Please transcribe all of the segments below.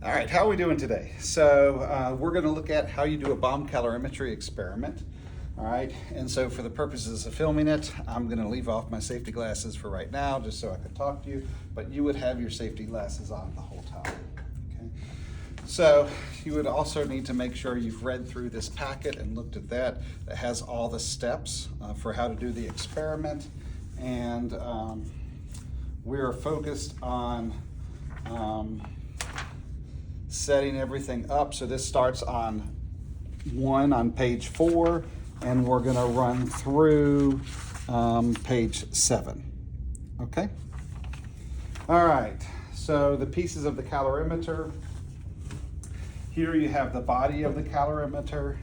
All right, how are we doing today? So we're going to look at how you do a bomb calorimetry experiment. All right, and so for the purposes of filming it, I'm going to leave off my safety glasses for right now just so I can talk to you, but you would have your safety glasses on the whole time. Okay. So you would also need to make sure you've read through this packet and looked at that. It has all the steps for how to do the experiment, and we're focused on setting everything up. So this starts on page 4, and we're going to run through page 7. Okay. All right. So the pieces of the calorimeter. Here you have the body of the calorimeter.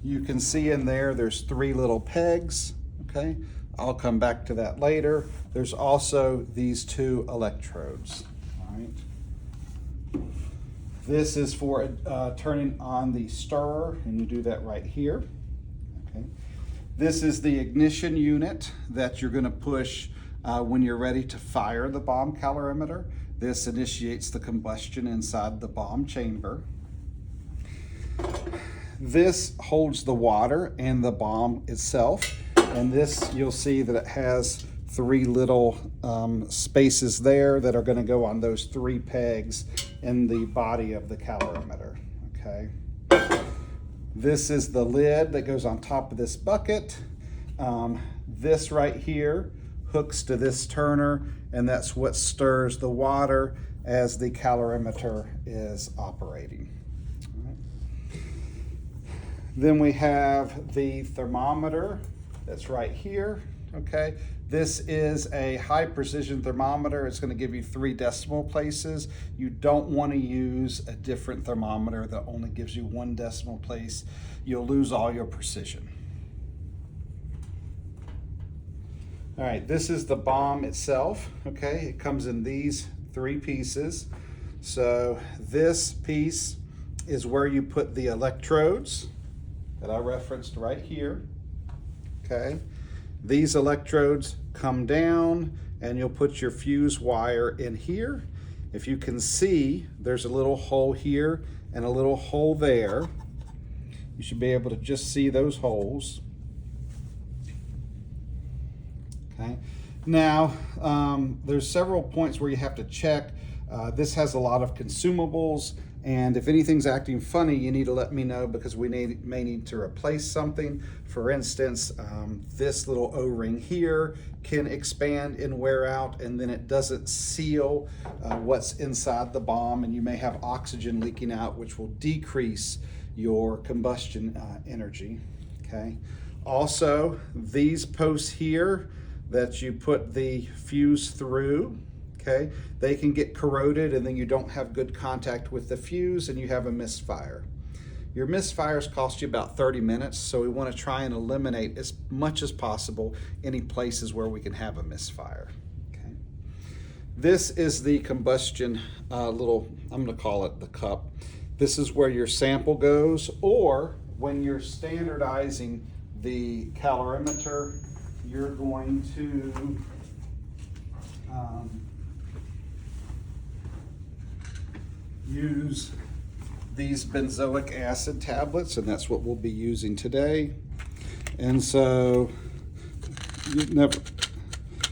You can see in there's 3 little pegs. Okay. I'll come back to that later. There's also these 2 electrodes. All right. This is for turning on the stirrer, and you do that right here. Okay. This is the ignition unit that you're going to push when you're ready to fire the bomb calorimeter. This initiates the combustion inside the bomb chamber. This holds the water and the bomb itself, and this, you'll see that it has 3 little spaces there that are going to go on those 3 pegs in the body of the calorimeter. Okay. This is the lid that goes on top of this bucket. This right here hooks to this turner, and that's what stirs the water as the calorimeter is operating. Then we have the thermometer that's right here. Okay, this is a high precision thermometer. It's going to give you 3 decimal places. You don't want to use a different thermometer that only gives you 1 decimal place. You'll lose all your precision. All right, this is the bomb itself. Okay, it comes in these 3 pieces. So this piece is where you put the electrodes that I referenced right here. Okay. These electrodes come down, and you'll put your fuse wire in here. If you can see, there's a little hole here and a little hole there. You should be able to just see those holes. Okay. Now, there's several points where you have to check. This has a lot of consumables, and if anything's acting funny, you need to let me know, because we may need to replace something. For instance, this little O-ring here can expand and wear out, and then it doesn't seal what's inside the bomb, and you may have oxygen leaking out, which will decrease your combustion energy. Okay. Also, these posts here that you put the fuse through, okay, they can get corroded, and then you don't have good contact with the fuse, and you have a misfire. Your misfires cost you about 30 minutes, so we want to try and eliminate as much as possible any places where we can have a misfire. Okay. This is the combustion little, I'm going to call it the cup. This is where your sample goes, or when you're standardizing the calorimeter, you're going to use these benzoic acid tablets, and that's what we'll be using today. And so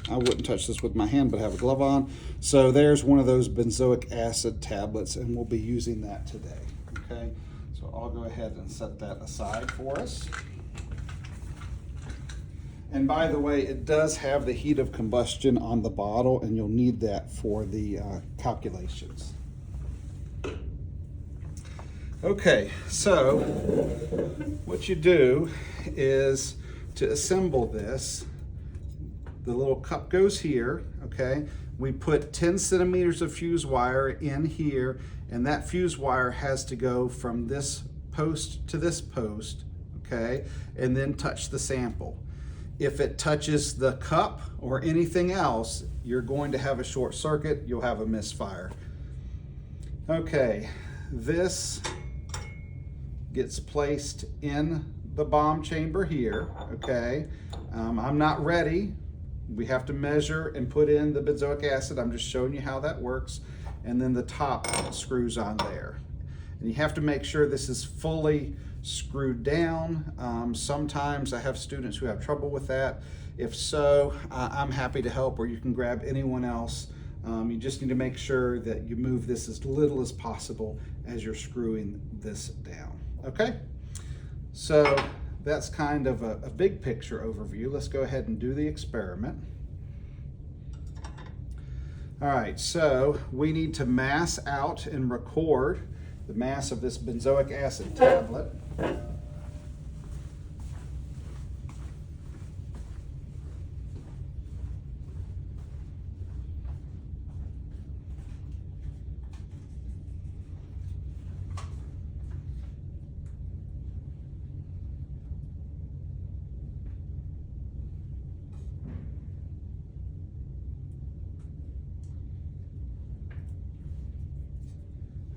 I wouldn't touch this with my hand, but I have a glove on. So there's one of those benzoic acid tablets, and we'll be using that today. Okay, so I'll go ahead and set that aside for us. And by the way, it does have the heat of combustion on the bottle, and you'll need that for the calculations. Okay, so what you do is, to assemble this, the little cup goes here, okay? We put 10 centimeters of fuse wire in here, and that fuse wire has to go from this post to this post, okay? And then touch the sample. If it touches the cup or anything else, you're going to have a short circuit, you'll have a misfire. Okay, this gets placed in the bomb chamber here, okay? I'm not ready. We have to measure and put in the benzoic acid. I'm just showing you how that works. and then the top screws on there. And you have to make sure this is fully screwed down. Sometimes I have students who have trouble with that. If so, I'm happy to help, or you can grab anyone else. You just need to make sure that you move this as little as possible as you're screwing this down. Okay, so that's kind of a big picture overview. Let's go ahead and do the experiment. All right, so we need to mass out and record the mass of this benzoic acid tablet.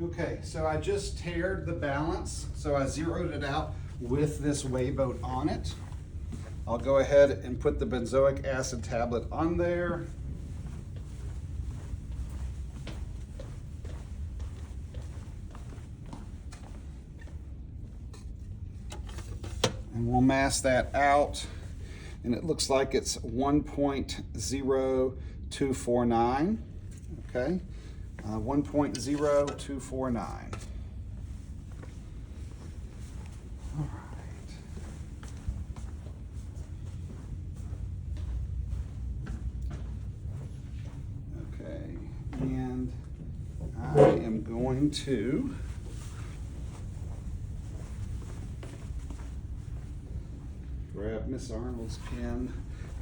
Okay, so I just taired the balance, so I zeroed it out with this weigh boat on it. I'll go ahead and put the benzoic acid tablet on there. And we'll mass that out, and it looks like it's 1.0249, okay? 1.0249. All right. Okay, and I am going to grab Miss Arnold's pen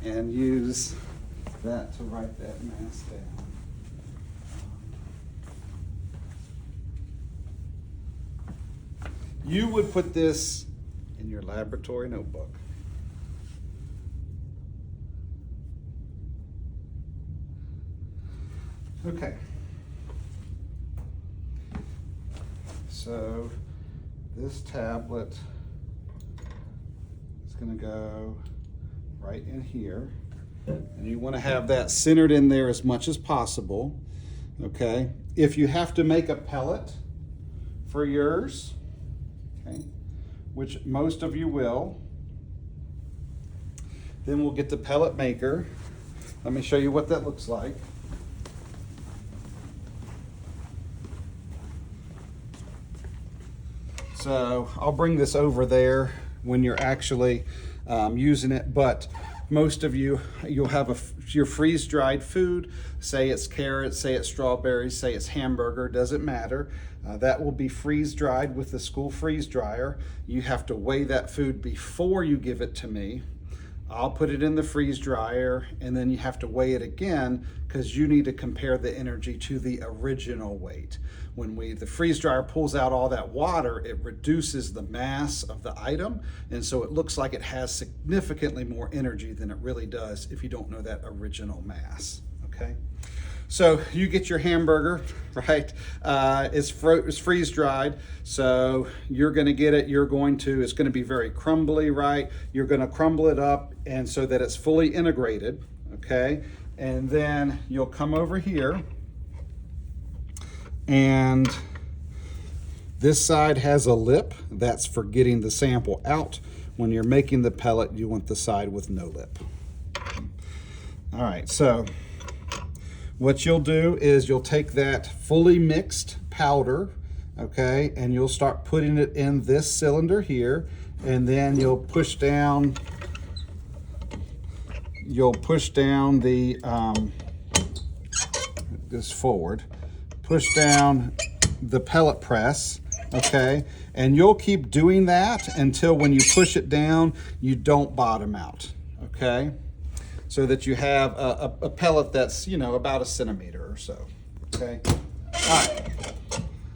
and use that to write that mass down. You would put this in your laboratory notebook. Okay. So this tablet is going to go right in here. And you want to have that centered in there as much as possible. Okay. If you have to make a pellet for yours, okay, which most of you will, then we'll get the pellet maker. Let me show you what that looks like. So I'll bring this over there when you're actually using it, but most of you, you'll have your freeze-dried food, say it's carrots, say it's strawberries, say it's hamburger, doesn't matter. That will be freeze-dried with the school freeze dryer. You have to weigh that food before you give it to me. I'll put it in the freeze dryer, and then you have to weigh it again because you need to compare the energy to the original weight. When the freeze dryer pulls out all that water, it reduces the mass of the item, and so it looks like it has significantly more energy than it really does if you don't know that original mass, okay? So you get your hamburger, right? It's freeze dried, so you're gonna get it, it's gonna be very crumbly, right? You're gonna crumble it up and so that it's fully integrated, okay? And then you'll come over here, and this side has a lip. That's for getting the sample out. When you're making the pellet, you want the side with no lip. All right, so what you'll do is you'll take that fully mixed powder, okay, and you'll start putting it in this cylinder here, and then you'll push down the this forward, push down the pellet press, okay, and you'll keep doing that until when you push it down, you don't bottom out, okay, so that you have a pellet that's, you know, about a centimeter or so, okay. All right,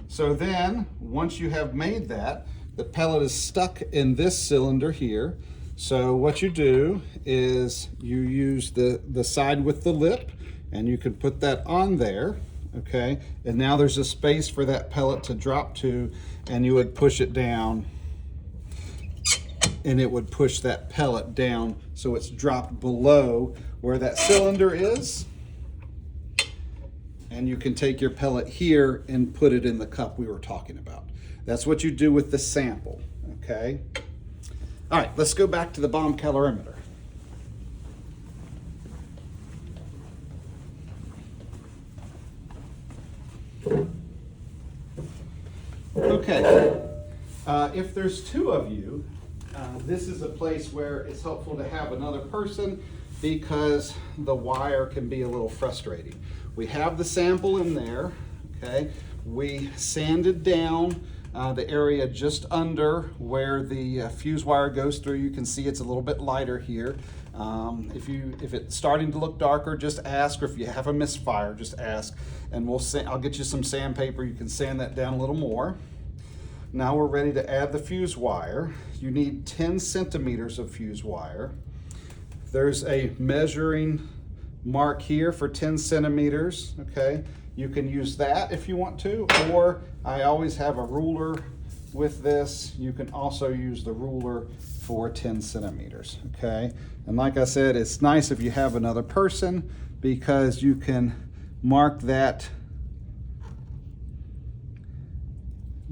so then once you have made that, the pellet is stuck in this cylinder here. So what you do is you use the side with the lip, and you can put that on there, okay? And now there's a space for that pellet to drop to, and you would push it down, and it would push that pellet down so it's dropped below where that cylinder is. and you can take your pellet here and put it in the cup we were talking about. That's what you do with the sample, okay? All right, let's go back to the bomb calorimeter. Okay, if there's two of you, this is a place where it's helpful to have another person because the wire can be a little frustrating. We have the sample in there, okay? We sanded down the area just under where the fuse wire goes through. You can see it's a little bit lighter here. If it's starting to look darker, just ask, or if you have a misfire, just ask, and I'll get you some sandpaper. You can sand that down a little more. Now we're ready to add the fuse wire. You need 10 centimeters of fuse wire. There's a measuring mark here for 10 centimeters, okay? You can use that if you want to, or I always have a ruler with this. You can also use the ruler for 10 centimeters, okay? And like I said, it's nice if you have another person because you can mark that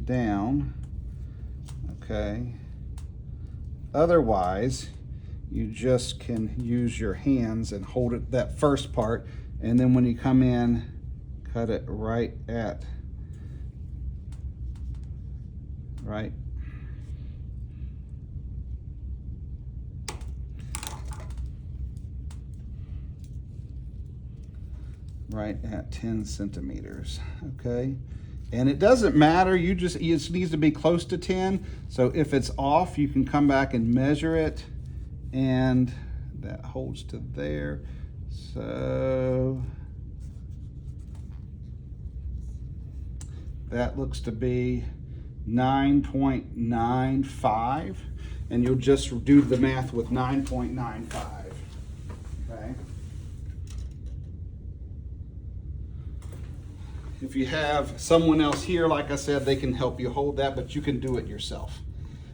down, okay? Otherwise, you just can use your hands and hold it, that first part, and then when you come in, cut it right at right at 10 centimeters, okay? And it doesn't matter, it just needs to be close to 10. So if it's off, you can come back and measure it, and that holds to there. So that looks to be 9.95, and you'll just do the math with 9.95, okay? If you have someone else here, like I said, they can help you hold that, but you can do it yourself.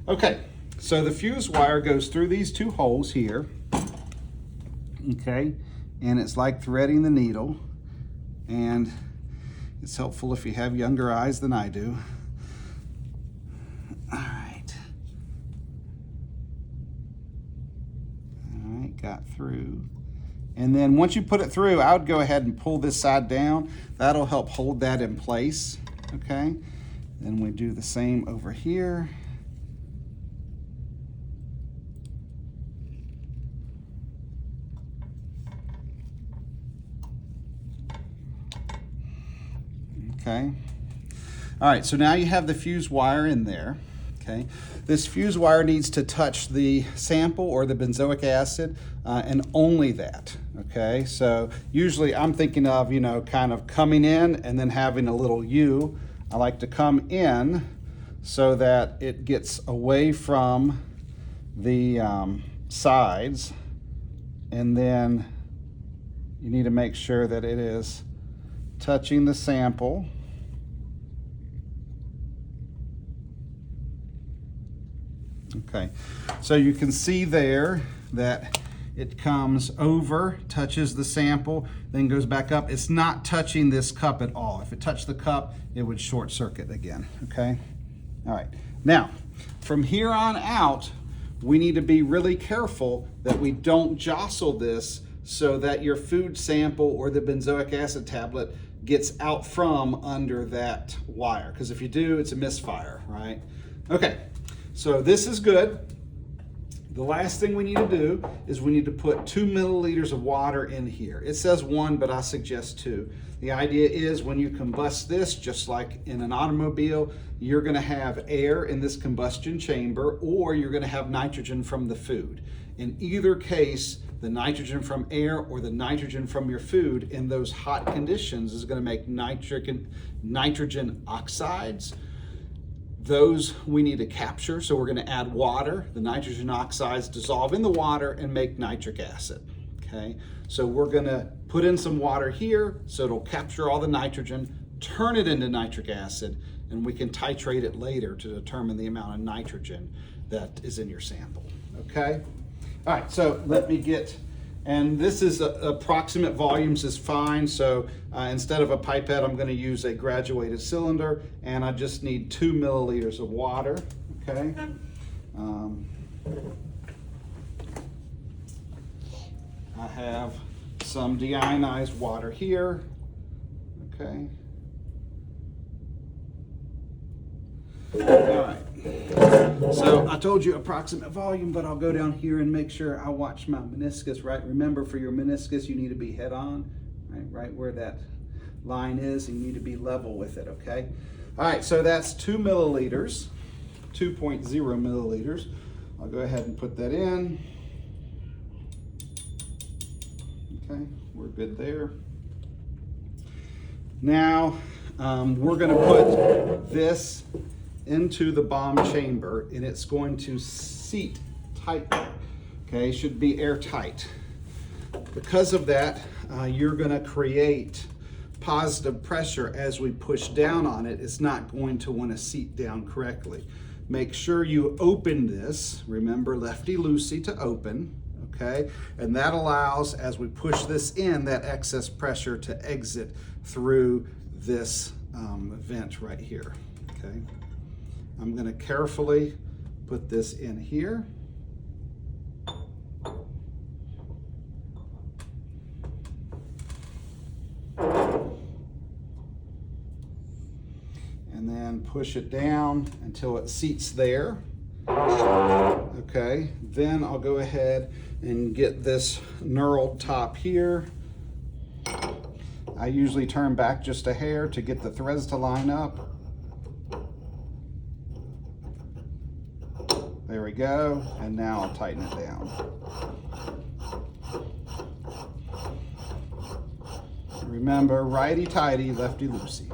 Okay, so the fuse wire goes through these two holes here, okay? And it's like threading the needle, and it's helpful if you have younger eyes than I do. All right, got through. And then once you put it through, I would go ahead and pull this side down. That'll help hold that in place, okay? Then we do the same over here. Okay. All right, so now you have the fuse wire in there, okay? This fuse wire needs to touch the sample or the benzoic acid, and only that, okay? So usually I'm thinking of, you know, kind of coming in and then having a little U. I like to come in so that it gets away from the sides, and then you need to make sure that it is touching the sample. Okay, so you can see there that it comes over, touches the sample, then goes back up. It's not touching this cup at all. If it touched the cup, it would short circuit again, okay? All right, now, from here on out, we need to be really careful that we don't jostle this so that your food sample or the benzoic acid tablet gets out from under that wire. Because if you do, it's a misfire, right? Okay, so this is good. The last thing we need to do is we need to put 2 milliliters of water in here. It says 1, but I suggest 2. The idea is when you combust this, just like in an automobile, you're gonna have air in this combustion chamber, or you're gonna have nitrogen from the food. In either case, the nitrogen from air or the nitrogen from your food in those hot conditions is gonna make nitrogen oxides. Those we need to capture, so we're gonna add water. The nitrogen oxides dissolve in the water and make nitric acid, okay? So we're gonna put in some water here so it'll capture all the nitrogen, turn it into nitric acid, and we can titrate it later to determine the amount of nitrogen that is in your sample, okay? All right, so let me get And this is approximate volumes is fine. So instead of a pipette, I'm going to use a graduated cylinder, and I just need 2 milliliters of water. Okay. I have some deionized water here. Okay. All right. So I told you approximate volume, but I'll go down here and make sure I watch my meniscus, right? Remember, for your meniscus, you need to be head on, right where that line is, and you need to be level with it, okay? All right, so that's 2 milliliters, 2.0 milliliters. I'll go ahead and put that in. Okay, we're good there. Now, we're gonna put this into the bomb chamber, and it's going to seat tightly. Okay, should be airtight. Because of that, you're going to create positive pressure as we push down on it. It's not going to want to seat down correctly. Make sure you open this. Remember, lefty-loosey to open. Okay, and that allows, as we push this in, that excess pressure to exit through this vent right here. Okay. I'm going to carefully put this in here. And then push it down until it seats there. Okay, then I'll go ahead and get this knurled top here. I usually turn back just a hair to get the threads to line up. There we go, and now I'll tighten it down. Remember, righty-tighty, lefty-loosey.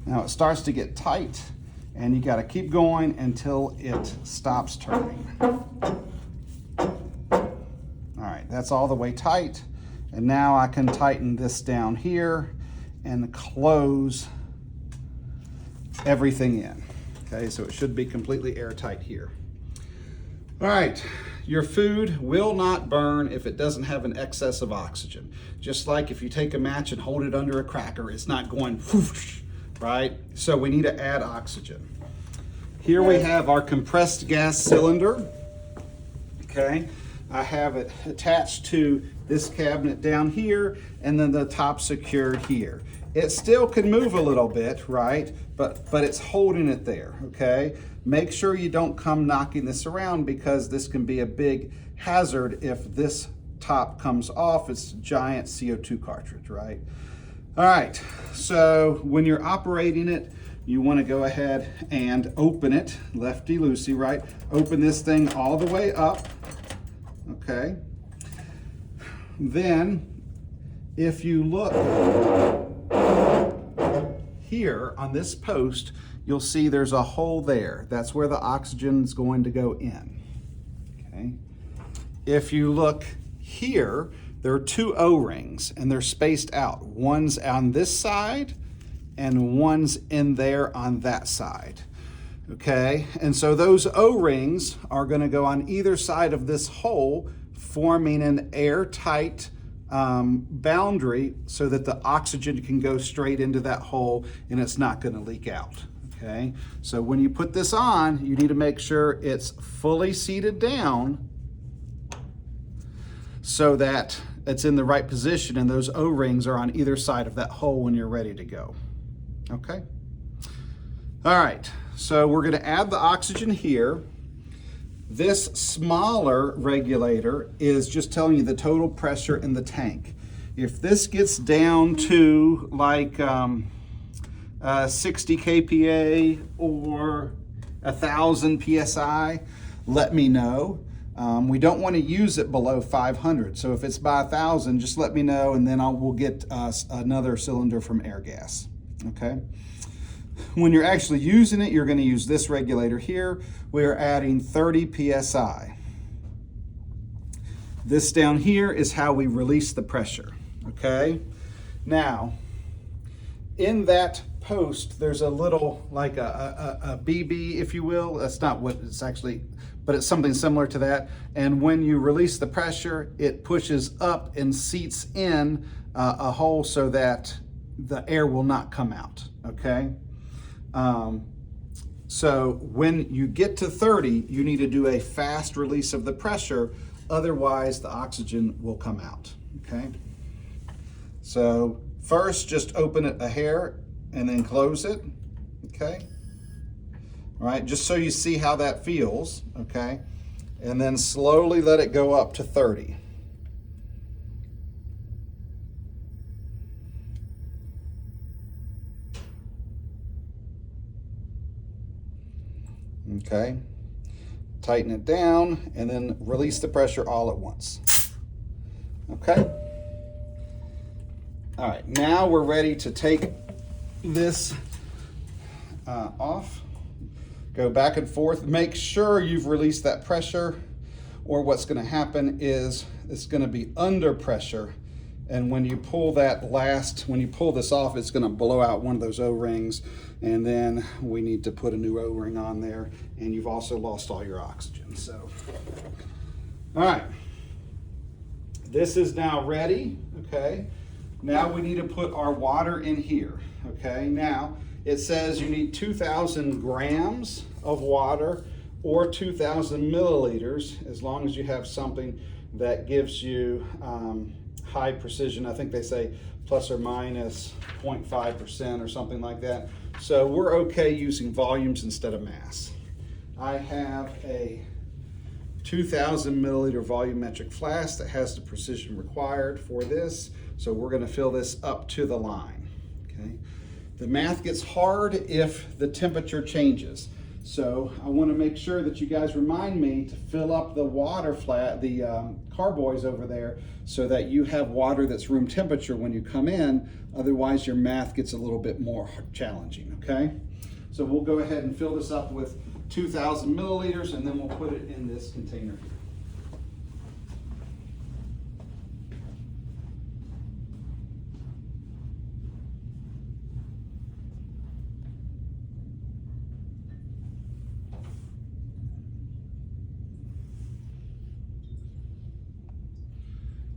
Now it starts to get tight, and you gotta keep going until it stops turning. All right, that's all the way tight, and now I can tighten this down here and close everything in. Okay, so it should be completely airtight here. All right, your food will not burn if it doesn't have an excess of oxygen. Just like if you take a match and hold it under a cracker, it's not going whoosh, right? So we need to add oxygen. Here we have our compressed gas cylinder. Okay, I have it attached to this cabinet down here, and then the top secured here. It still can move a little bit, right? But it's holding it there, okay? Make sure you don't come knocking this around, because this can be a big hazard if this top comes off. It's a giant CO2 cartridge, right? All right, so when you're operating it, you want to go ahead and open it, lefty-loosey, right? Open this thing all the way up, okay? Then, if you look here on this post, you'll see there's a hole there. That's where the oxygen is going to go in. Okay. If you look here, there are 2 O-rings, and they're spaced out. One's on this side and one's in there on that side. Okay, and so those O-rings are going to go on either side of this hole, forming an airtight boundary so that the oxygen can go straight into that hole and it's not going to leak out. Okay, so when you put this on, you need to make sure it's fully seated down so that it's in the right position, and those O-rings are on either side of that hole when you're ready to go. Okay, all right, so we're going to add the oxygen here. This smaller regulator is just telling you the total pressure in the tank. If this gets down to like 60 kPa or 1,000 PSI, let me know. We don't want to use it below 500. So if it's by 1,000, just let me know, and then we'll get another cylinder from Airgas. Okay. When you're actually using it, you're going to use this regulator here. We are adding 30 PSI. This down here is how we release the pressure. Okay. Now, in that post, there's a little, like a BB, if you will. That's not what it's actually but it's something similar to that. And when you release the pressure, it pushes up and seats in a hole so that the air will not come out, okay? So when you get to 30, you need to do a fast release of the pressure, otherwise the oxygen will come out, okay? So first, just open it a hair and then close it, okay? All right, just so you see how that feels, okay? And then slowly let it go up to 30. Okay, tighten it down and then release the pressure all at once. Okay. All right, now we're ready to take this off. Go back and forth. Make sure you've released that pressure, or what's going to happen is it's going to be under pressure. And when you pull when you pull this off, it's going to blow out one of those O-rings, and then we need to put a new O-ring on there, and you've also lost all your oxygen. So, all right, this is now ready, okay? Now we need to put our water in here, okay? Now, it says you need 2,000 grams of water or 2,000 milliliters, as long as you have something that gives you high precision. I think they say plus or minus 0.5% or something like that. So we're okay using volumes instead of mass. I have a 2,000 milliliter volumetric flask that has the precision required for this. So we're going to fill this up to the line, okay? The math gets hard if the temperature changes. So I want to make sure that you guys remind me to fill up the carboys over there so that you have water that's room temperature when you come in. Otherwise, your math gets a little bit more challenging, okay? So we'll go ahead and fill this up with 2,000 milliliters, and then we'll put it in this container here.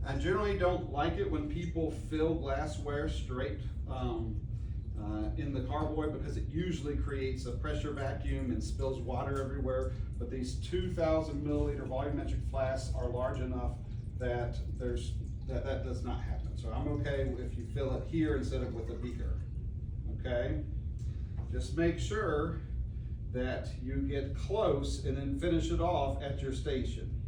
I generally don't like it when people fill glassware straight in the carboy, because it usually creates a pressure vacuum and spills water everywhere. But these 2,000 milliliter volumetric flasks are large enough that that does not happen. So I'm okay if you fill it here instead of with a beaker, okay? Just make sure that you get close and then finish it off at your station.